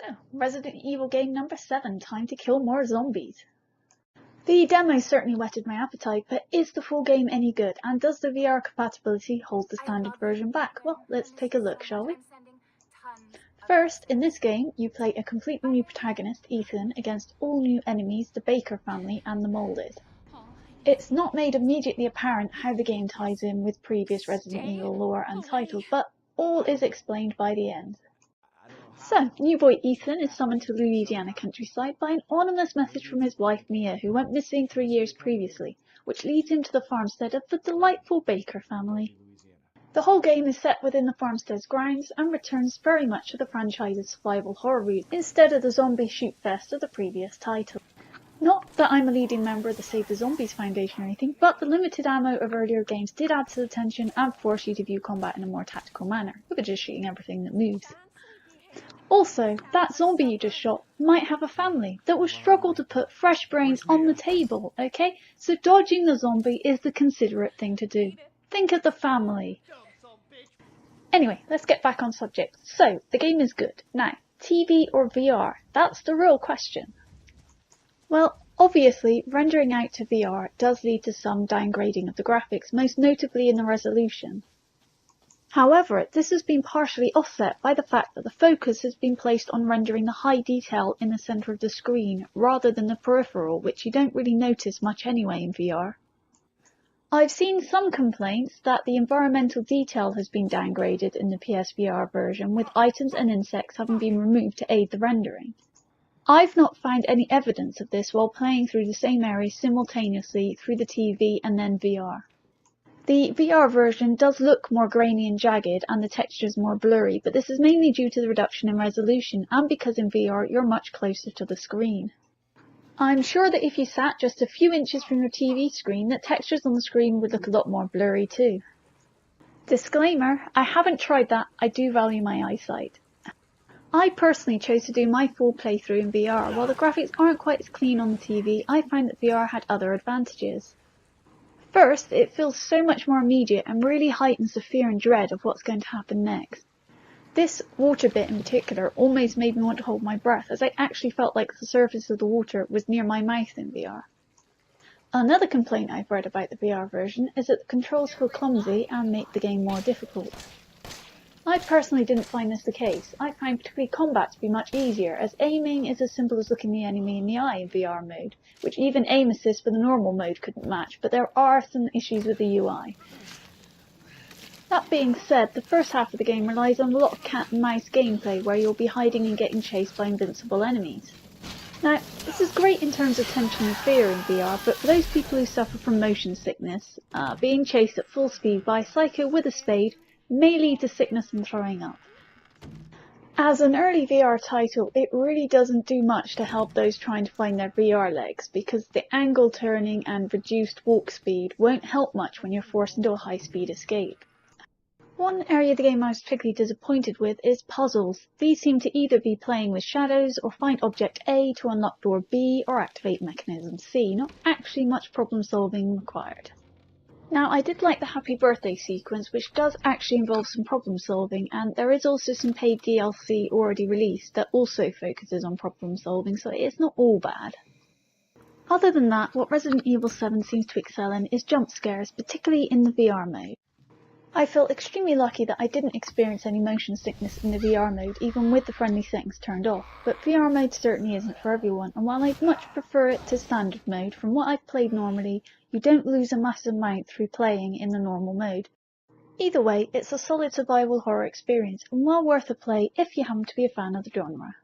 So, Resident Evil game number 7, time to kill more zombies. The demo certainly whetted my appetite, but is the full game any good, and does the VR compatibility hold the standard version back? Well, let's take a look, shall we? First, in this game, you play a completely new protagonist, Ethan, against all new enemies, the Baker family and the Molded. It's not made immediately apparent how the game ties in with previous Resident Evil lore and titles, but all is explained by the end. So, new boy Ethan is summoned to Louisiana countryside by an anonymous message from his wife Mia, who went missing 3 years previously, which leads him to the farmstead of the delightful Baker family. The whole game is set within the farmstead's grounds and returns very much to the franchise's survival horror route, instead of the zombie shoot fest of the previous title. Not that I'm a leading member of the Save the Zombies Foundation or anything, but the limited ammo of earlier games did add to the tension and force you to view combat in a more tactical manner, with just shooting everything that moves. Also, that zombie you just shot might have a family that will struggle to put fresh brains on the table, okay? So dodging the zombie is the considerate thing to do. Think of the family. Anyway, let's get back on subject. So, the game is good. Now, TV or VR? That's the real question. Well, obviously, rendering out to VR does lead to some downgrading of the graphics, most notably in the resolution. However, this has been partially offset by the fact that the focus has been placed on rendering the high detail in the centre of the screen, rather than the peripheral, which you don't really notice much anyway in VR. I've seen some complaints that the environmental detail has been downgraded in the PSVR version, with items and insects having been removed to aid the rendering. I've not found any evidence of this while playing through the same area simultaneously through the TV and then VR. The VR version does look more grainy and jagged and the textures more blurry, but this is mainly due to the reduction in resolution and because in VR you're much closer to the screen. I'm sure that if you sat just a few inches from your TV screen, the textures on the screen would look a lot more blurry too. Disclaimer, I haven't tried that, I do value my eyesight. I personally chose to do my full playthrough in VR. While the graphics aren't quite as clean on the TV, I found that VR had other advantages. First, it feels so much more immediate and really heightens the fear and dread of what's going to happen next. This water bit in particular almost made me want to hold my breath, as I actually felt like the surface of the water was near my mouth in VR. Another complaint I've read about the VR version is that the controls feel clumsy and make the game more difficult. I personally didn't find this the case. I found particularly combat to be much easier, as aiming is as simple as looking the enemy in the eye in VR mode, which even aim assist for the normal mode couldn't match, but there are some issues with the UI. That being said, the first half of the game relies on a lot of cat and mouse gameplay where you'll be hiding and getting chased by invincible enemies. Now, this is great in terms of tension and fear in VR, but for those people who suffer from motion sickness, being chased at full speed by a psycho with a spade may lead to sickness and throwing up. As an early VR title, it really doesn't do much to help those trying to find their VR legs, because the angle turning and reduced walk speed won't help much when you're forced into a high-speed escape. One area of the game I was particularly disappointed with is puzzles. These seem to either be playing with shadows or find object A to unlock door B or activate mechanism C, not actually much problem solving required. Now, I did like the happy birthday sequence, which does actually involve some problem solving, and there is also some paid DLC already released that also focuses on problem solving, so it's not all bad. Other than that, what Resident Evil 7 seems to excel in is jump scares, particularly in the VR mode. I feel extremely lucky that I didn't experience any motion sickness in the VR mode, even with the friendly settings turned off, but VR mode certainly isn't for everyone, and while I'd much prefer it to standard mode, from what I've played normally, you don't lose a massive amount through playing in the normal mode. Either way, it's a solid survival horror experience, and well worth a play if you happen to be a fan of the genre.